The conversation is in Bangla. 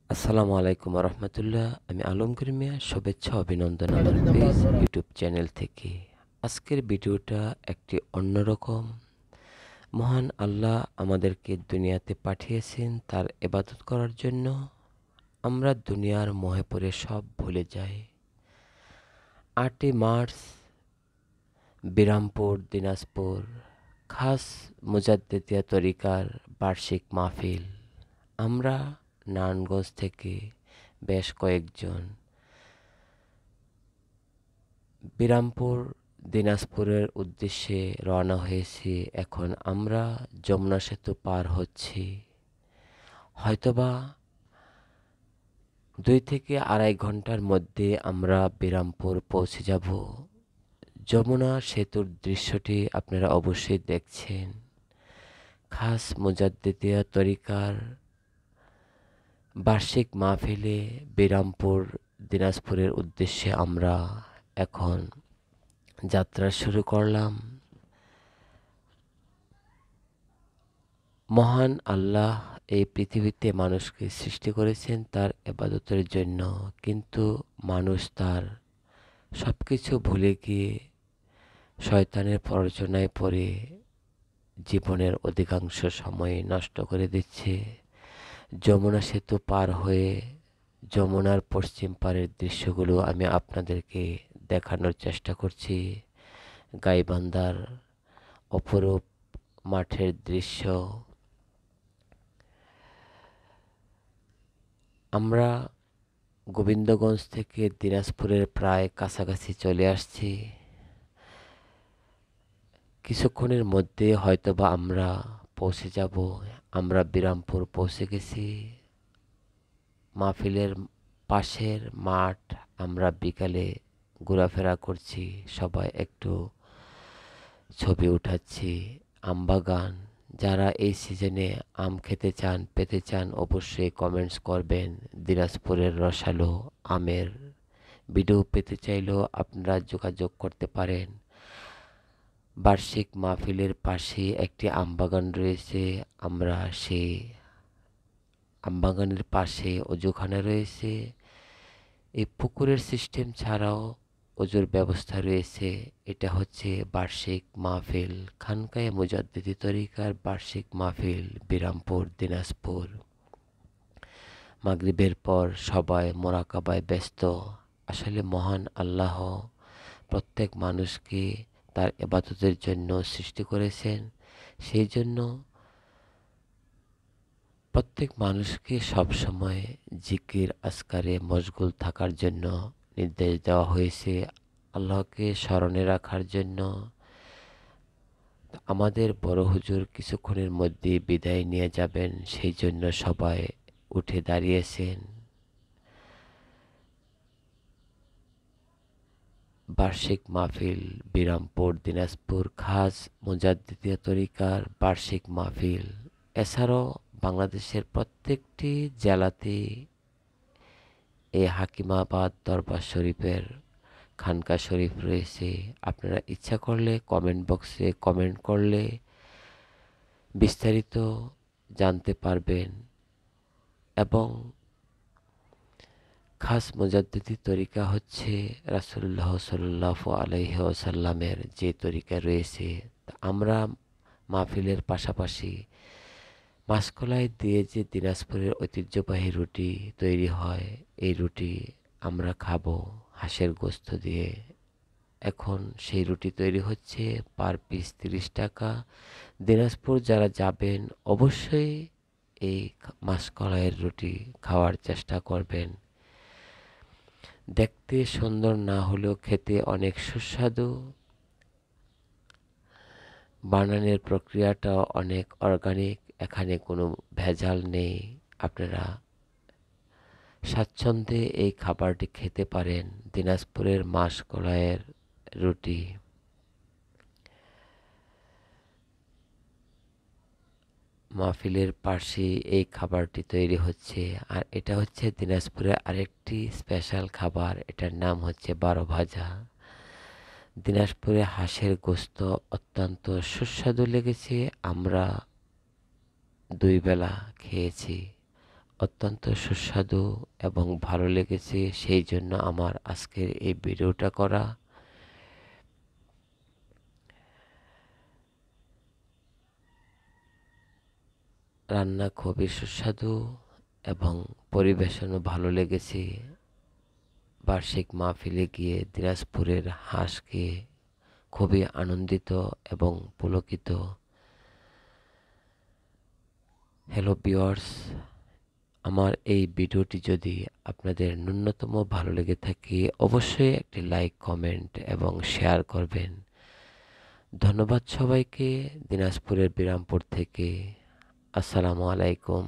আসসালামু আলাইকুম রহমতুল্লাহ। আমি আলমগীর মিয়া। শুভেচ্ছা অভিনন্দন আমার পেজ ইউটিউব চ্যানেল থেকে। আজকের ভিডিওটা একটি অন্যরকম। মহান আল্লাহ আমাদেরকে দুনিয়াতে পাঠিয়েছেন তার ইবাদত করার জন্য। আমরা দুনিয়ার মোহে পড়ে সব ভুলে যাই। 8ই মার্চ বিরামপুর দিনাজপুর খাস মুজাদ্দিদিয়া তরিকার বার্ষিক মাহফিল। আমরা নারায়ণগঞ্জ থেকে বেশ কয়েকজন বিরামপুর দিনাজপুরের উদ্দেশ্যে রওনা হয়েছি। এখন আমরা যমুনা সেতু পার হচ্ছি। হয়তোবা 2 থেকে আড়াই ঘন্টার মধ্যে আমরা বিরামপুর পৌঁছে যাব। যমুনা সেতুর দৃশ্যটি আপনারা অবশ্যই দেখছেন। খাস মুজাদ্দিদিয়া তরিকার বার্ষিক মাহফিলে বিরামপুর দিনাজপুরের উদ্দেশ্যে আমরা এখন যাত্রা শুরু করলাম। মহান আল্লাহ এই পৃথিবীতে মানুষকে সৃষ্টি করেছেন তার ইবাদতের জন্য, কিন্তু মানুষ তার সবকিছু ভুলে গিয়ে শয়তানের প্ররোচনায় পড়ে জীবনের অধিকাংশ সময় নষ্ট করে দিচ্ছে। যমুনা সেতু পার হয়ে যমুনার পশ্চিম পারের দৃশ্যগুলো আমি আপনাদেরকে দেখানোর চেষ্টা করছি। গাইবান্ধার অপরূপ মাঠের দৃশ্য। আমরা গোবিন্দগঞ্জ থেকে দিনাজপুরের প্রায় কাছাকাছি চলে আসছি। কিছুক্ষণের মধ্যে হয়তোবা আমরা পৌঁছে যাব। আমরা বিরামপুর পৌঁছে গেছি। মাহফিলের পাশের মাঠ আমরা বিকালে ঘোরাফেরা করছি, সবাই একটু ছবি উঠাচ্ছি। আমবাগান, যারা এই সিজনে আম খেতে চান, পেতে চান, অবশ্যই কমেন্টস করবেন। দিনাজপুরের রসালো আমের ভিডিও পেতে চাইলেও আপনারা যোগাযোগ করতে পারেন। বার্ষিক মাহফিলের পাশে একটি আমবাগান রয়েছে। আমরা সেই আমবাগানের পাশে অজুখানা রয়েছে। এই পুকুরের সিস্টেম ছাড়াও অজুর ব্যবস্থা রয়েছে। এটা হচ্ছে বার্ষিক মাহফিল, খানকায়ে মুজাদ্দিদি তরিকার বার্ষিক মাহফিল, বিরামপুর দিনাজপুর। মাগরিবের পর সবাই মোরাকাবায় ব্যস্ত। আসলে মহান আল্লাহ প্রত্যেক মানুষকে তার ইবাদতের জন্য সৃষ্টি করেছেন। সেই জন্য প্রত্যেক মানুষকে সবসময় জিকির আজকারে মশগুল থাকার জন্য নির্দেশ দেওয়া হয়েছে, আল্লাহকে স্মরণে রাখার জন্য। আমাদের বড় হুজুর কিছুক্ষণের মধ্যে বিদায় নিয়ে যাবেন, সেই জন্য সবাই উঠে দাঁড়িয়েছেন। বার্ষিক মাহফিল বিরামপুর দিনাজপুর খাস মুজাদ্দিদিয়া তরিকার বার্ষিক মাহফিল। এছাড়াও বাংলাদেশের প্রত্যেকটি জেলাতে এই হাকিমাবাদ দরবার শরীফের খানকা শরীফ রয়েছে। আপনারা ইচ্ছা করলে কমেন্ট বক্সে কমেন্ট করলে বিস্তারিত জানতে পারবেন। এবং খাস মুজাদ্দিদি তরিকা হচ্ছে রাসূলুল্লাহ সাল্লাল্লাহু আলাইহি ওয়াসাল্লামের যে তরিকা রয়েছে। আমরা মাহফিলের পাশাপাশি মাসকলাই দিয়ে যে দিনাজপুরের ঐতিহ্যবাহী রুটি তৈরি হয়, এই রুটি আমরা খাবো হাঁসের গোস্ত দিয়ে। এখন সেই রুটি তৈরি হচ্ছে, পার পিস 30 টাকা। দিনাজপুর যারা যাবেন অবশ্যই এই মাসকলাইয়ের রুটি খাওয়ার চেষ্টা করবেন। দেখতে সুন্দর না হলেও খেতে অনেক সুস্বাদু। বানানোর প্রক্রিয়াটাও অনেক অর্গানিক, এখানে কোনো ভেজাল নেই। আপনারা স্বাচ্ছন্দ্যে এই খাবারটি খেতে পারেন। দিনাজপুরের মাসকলাইয়ের রুটি। মাহফিলের পাশে এই খাবারটি তৈরি হচ্ছে। আর এটা হচ্ছে দিনাজপুরের আরেকটি স্পেশাল খাবার, এটার নাম হচ্ছে 12 ভাজা। দিনাজপুরে হাঁসের গোস্ত অত্যন্ত সুস্বাদু লেগেছে। আমরা 2 বেলা খেয়েছি। অত্যন্ত সুস্বাদু এবং ভালো লেগেছে, সেই জন্য আমার আজকের এই ভিডিওটা করা। রান্না খুবই সুস্বাদু এবং পরিবেশনও ভালো লেগেছে। বার্ষিক মাহফিলে গিয়ে দিনাজপুরের হাঁস খেয়ে খুবই আনন্দিত এবং পুলকিত। হ্যালো ভিউয়ার্স, আমার এই ভিডিওটি যদি আপনাদের ন্যূনতম ভালো লেগে থাকে অবশ্যই একটি লাইক, কমেন্ট এবং শেয়ার করবেন। ধন্যবাদ সবাইকে। দিনাজপুরের বিরামপুর থেকে আসসালামু আলাইকুম।